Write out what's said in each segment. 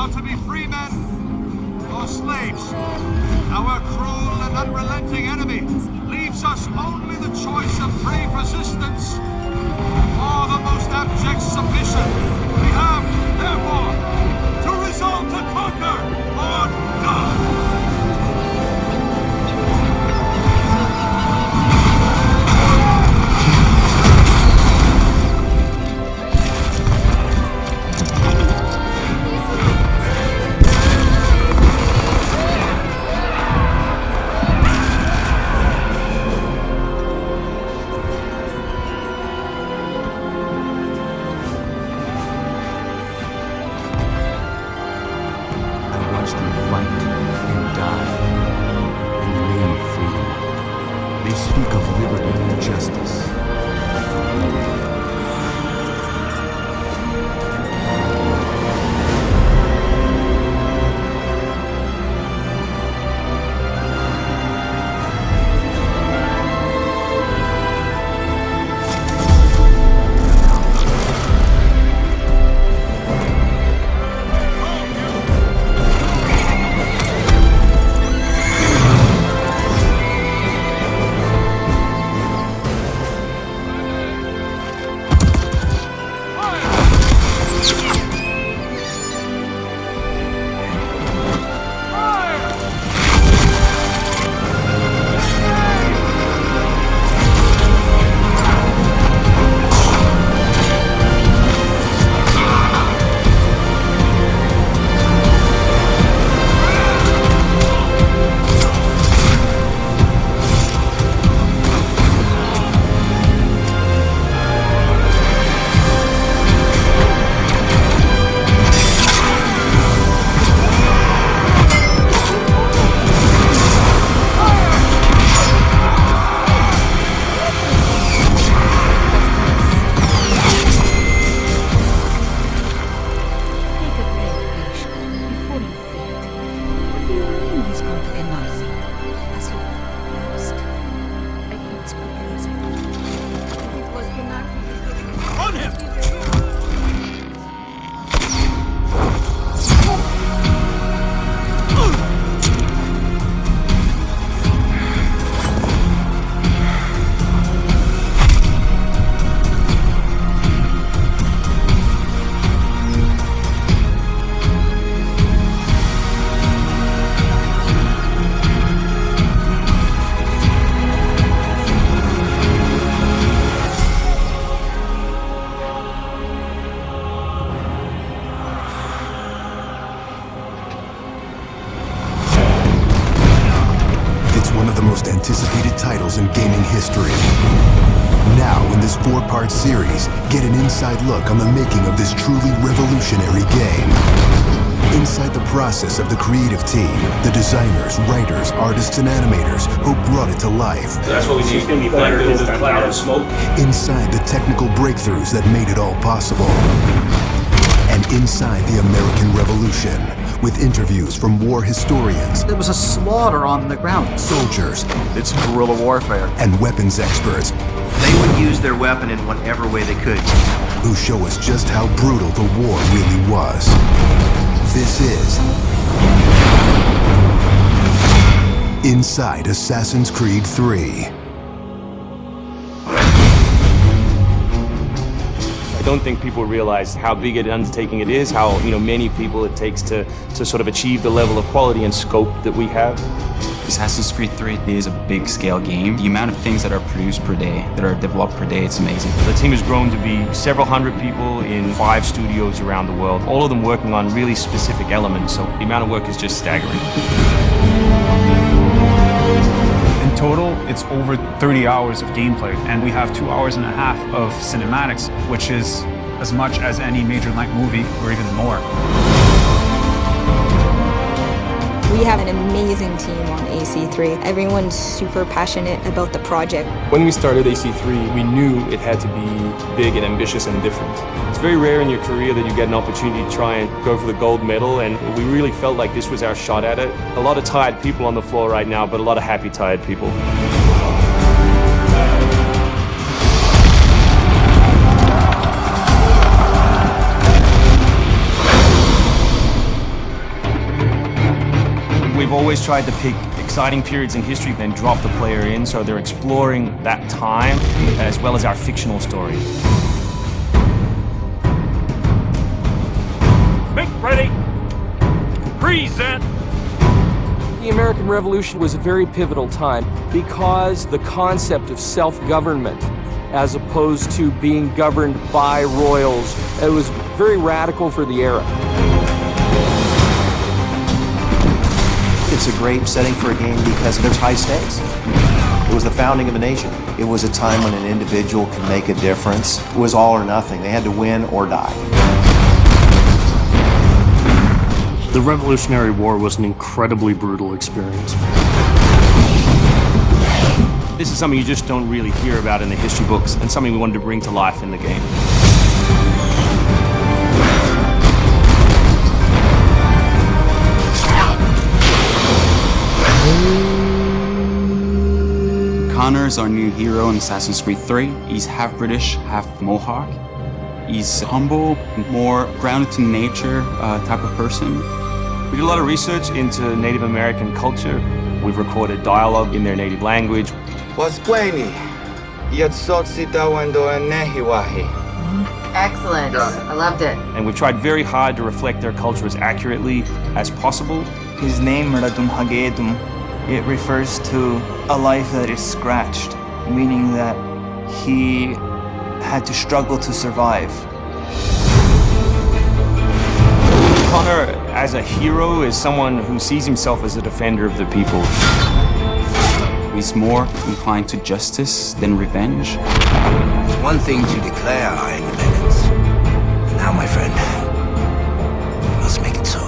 are to be free men or slaves. Our cruel and unrelenting enemy leaves us only the choice of brave resistance or the most abject submission. We have, therefore, to resolve to conquer or die. Anticipated titles in gaming history. Now, in this 4-part series, get an inside look on the making of this truly revolutionary game. Inside the process of the creative team, the designers, writers, artists, and animators who brought it to life. That's what we need. It's going to be better than the cloud of smoke. Inside the technical breakthroughs that made it all possible. And inside the American Revolution, with interviews from war historians. There was a slaughter on the ground. Soldiers. It's guerrilla warfare. And weapons experts. They would use their weapon in whatever way they could. Who show us just how brutal the war really was. This is Inside Assassin's Creed 3. I don't think people realize how big an undertaking it is, how many people it takes to sort of achieve the level of quality and scope that we have. Assassin's Creed 3 is a big scale game. The amount of things that are produced per day, that are developed per day, it's amazing. The team has grown to be several hundred people in 5 studios around the world, all of them working on really specific elements, so the amount of work is just staggering. In total, it's over 30 hours of gameplay, and we have 2.5 hours of cinematics, which is as much as any major length movie, or even more. We have an amazing team on AC3. Everyone's super passionate about the project. When we started AC3, we knew it had to be big and ambitious and different. It's very rare in your career that you get an opportunity to try and go for the gold medal, and we really felt like this was our shot at it. A lot of tired people on the floor right now, but a lot of happy, tired people. We've always tried to pick exciting periods in history, then drop the player in, so they're exploring that time as well as our fictional story. Make ready. Present. The American Revolution was a very pivotal time because the concept of self-government as opposed to being governed by royals, it was very radical for the era. It's a great setting for a game because there's high stakes. It was the founding of a nation. It was a time when an individual could make a difference. It was all or nothing. They had to win or die. The Revolutionary War was an incredibly brutal experience. This is something you just don't really hear about in the history books, and something we wanted to bring to life in the game. Connor is our new hero in Assassin's Creed 3. He's half British, half Mohawk. He's humble, more grounded to nature type of person. We did a lot of research into Native American culture. We've recorded dialogue in their native language. Excellent. I loved it. And we've tried very hard to reflect their culture as accurately as possible. His name, Radum Hagedum, it refers to a life that is scratched, meaning that he had to struggle to survive. Connor, as a hero, is someone who sees himself as a defender of the people. He's more inclined to justice than revenge. It's one thing to declare our independence. Now, my friend, we must make it so.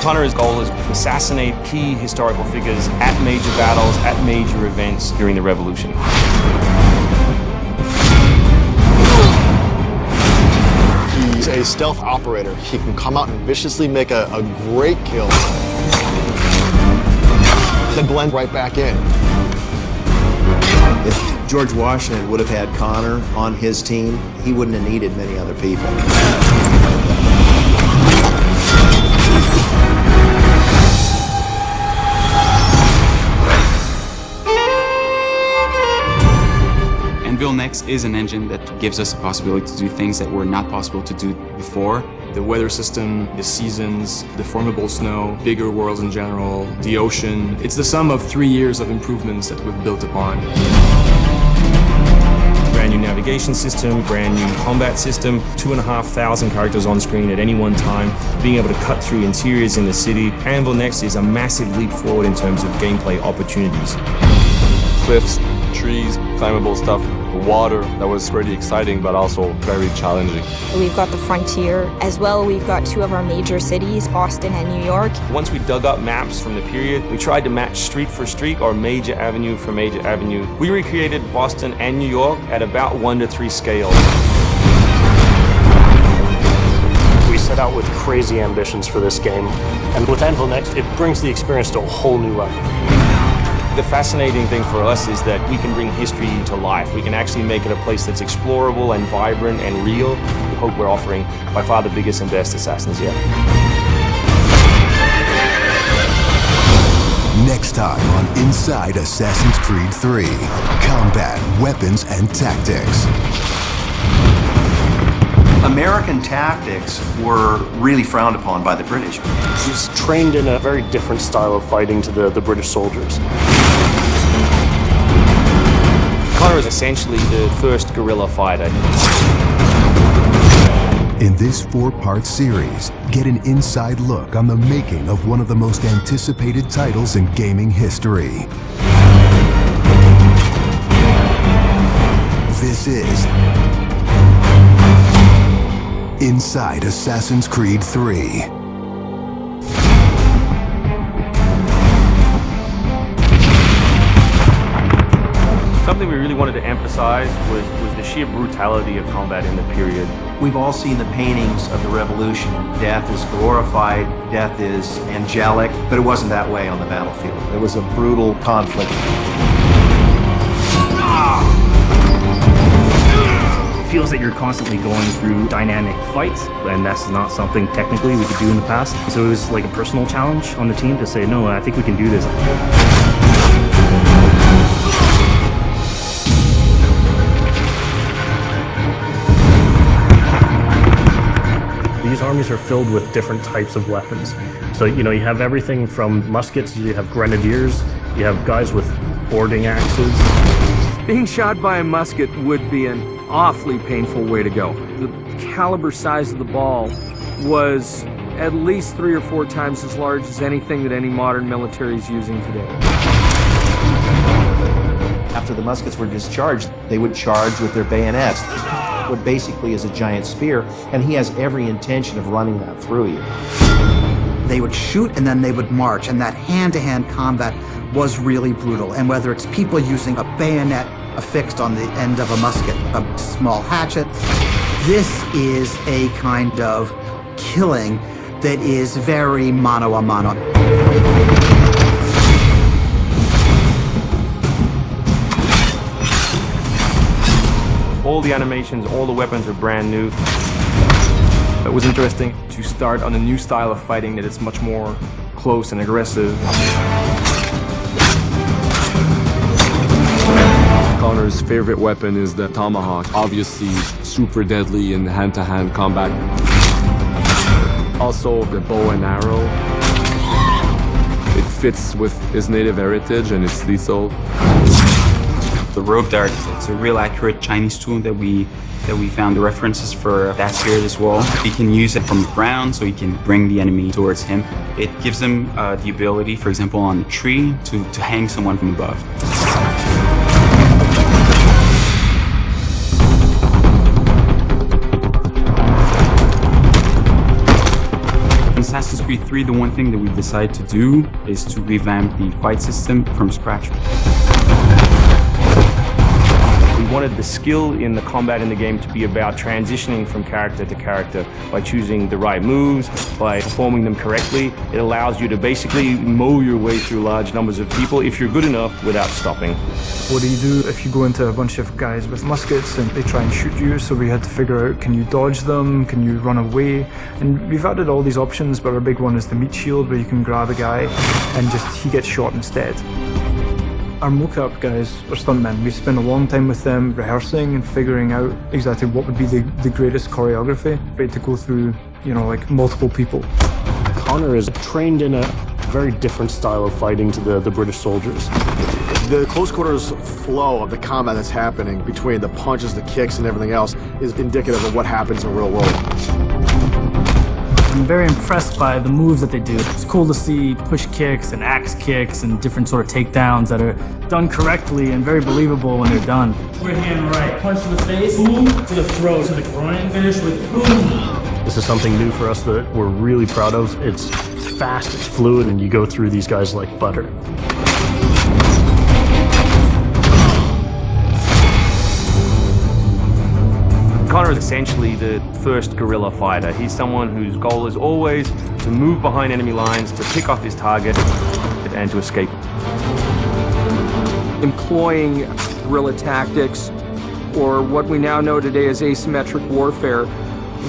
Connor's goal is to assassinate key historical figures at major battles, at major events during the Revolution. He's a stealth operator. He can come out and viciously make a great kill, then blend right back in. If George Washington would have had Connor on his team, he wouldn't have needed many other people. Anvil Next is an engine that gives us the possibility to do things that were not possible to do before. The weather system, the seasons, the formidable snow, bigger worlds in general, the ocean. It's the sum of 3 years of improvements that we've built upon. Brand new navigation system, brand new combat system, 2,500 characters on screen at any one time, being able to cut through interiors in the city. Anvil Next is a massive leap forward in terms of gameplay opportunities. Cliffs, trees, climbable stuff, water, that was really exciting but also very challenging. We've got the frontier as well. We've got two of our major cities, Boston and New York. Once we dug up maps from the period, we tried to match street for street or major avenue for major avenue. We recreated Boston and New York at about 1:3 scale. We set out with crazy ambitions for this game, and with Anvil Next, it brings the experience to a whole new level. The fascinating thing for us is that we can bring history to life. We can actually make it a place that's explorable and vibrant and real. We hope we're offering by far the biggest and best Assassins yet. Next time on Inside Assassin's Creed 3, Combat, Weapons, and Tactics. American tactics were really frowned upon by the British. He's trained in a very different style of fighting to the British soldiers. Connor is essentially the first guerrilla fighter. In this 4-part series, get an inside look on the making of one of the most anticipated titles in gaming history. This is Inside Assassin's Creed 3. Something we really wanted to emphasize was the sheer brutality of combat in the period. We've all seen the paintings of the Revolution. Death is glorified, death is angelic, but it wasn't that way on the battlefield. It was a brutal conflict. If feels that you're constantly going through dynamic fights, and that's not something technically we could do in the past. So it was like a personal challenge on the team to say, no, I think we can do this. These armies are filled with different types of weapons. So, you have everything from muskets, you have grenadiers, you have guys with boarding axes. Being shot by a musket would be an awfully painful way to go. The caliber size of the ball was at least 3 or 4 times as large as anything that any modern military is using today. After the muskets were discharged, they would charge with their bayonets, what basically is a giant spear, and he has every intention of running that through you. They would shoot and then they would march, and that hand-to-hand combat was really brutal. And whether it's people using a bayonet affixed on the end of a musket, a small hatchet, this is a kind of killing that is very mano a mano. All the animations, all the weapons are brand new. It was interesting to start on a new style of fighting that is much more close and aggressive. Connor's favorite weapon is the tomahawk, obviously super deadly in hand-to-hand combat. Also the bow and arrow. It fits with his native heritage and it's lethal. The rope dart, it's a real accurate Chinese tool that we found the references for that here as well. He can use it from the ground, so he can bring the enemy towards him. It gives him the ability, for example, on a tree, to hang someone from above. In Assassin's Creed 3, the one thing that we decided to do is to revamp the fight system from scratch. We wanted the skill in the combat in the game to be about transitioning from character to character by choosing the right moves, by performing them correctly. It allows you to basically mow your way through large numbers of people if you're good enough without stopping. What do you do if you go into a bunch of guys with muskets and they try and shoot you? So we had to figure out, can you dodge them? Can you run away? And we've added all these options, but our big one is the meat shield, where you can grab a guy and he gets shot instead. Our mocap guys are stuntmen. We spend a long time with them rehearsing and figuring out exactly what would be the greatest choreography. We had to go through, like multiple people. Connor is trained in a very different style of fighting to the British soldiers. The close quarters flow of the combat that's happening between the punches, the kicks, and everything else is indicative of what happens in the real world. I'm very impressed by the moves that they do. It's cool to see push kicks and axe kicks and different sort of takedowns that are done correctly and very believable when they're done. We're hand right, punch to the face, boom, to the throat, to the groin, finish with boom. This is something new for us that we're really proud of. It's fast, it's fluid, and you go through these guys like butter. Connor is essentially the first guerrilla fighter. He's someone whose goal is always to move behind enemy lines, to pick off his target, and to escape. Employing guerrilla tactics, or what we now know today as asymmetric warfare,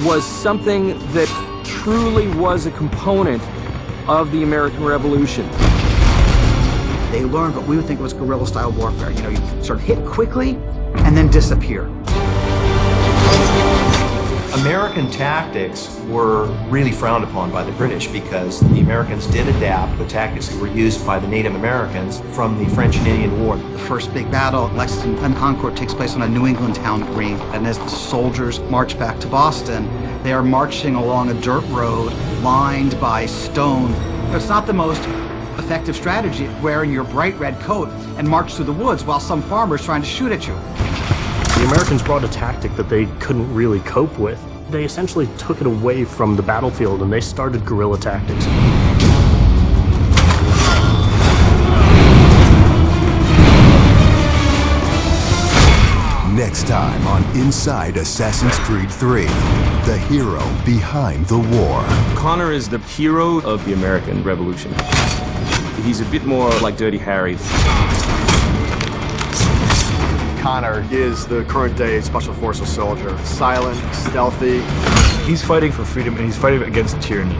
was something that truly was a component of the American Revolution. They learned what we would think was guerrilla-style warfare. You sort of hit quickly and then disappear. American tactics were really frowned upon by the British because the Americans did adapt the tactics that were used by the Native Americans from the French and Indian War. The first big battle at Lexington and Concord takes place on a New England town green. And as the soldiers march back to Boston, they are marching along a dirt road lined by stone. It's not the most effective strategy, wearing your bright red coat and march through the woods while some farmer's trying to shoot at you. The Americans brought a tactic that they couldn't really cope with. They essentially took it away from the battlefield and they started guerrilla tactics. Next time on Inside Assassin's Creed 3, the hero behind the war. Connor is the hero of the American Revolution. He's a bit more like Dirty Harry. Connor is the current day Special Forces soldier. Silent, stealthy. He's fighting for freedom and he's fighting against tyranny.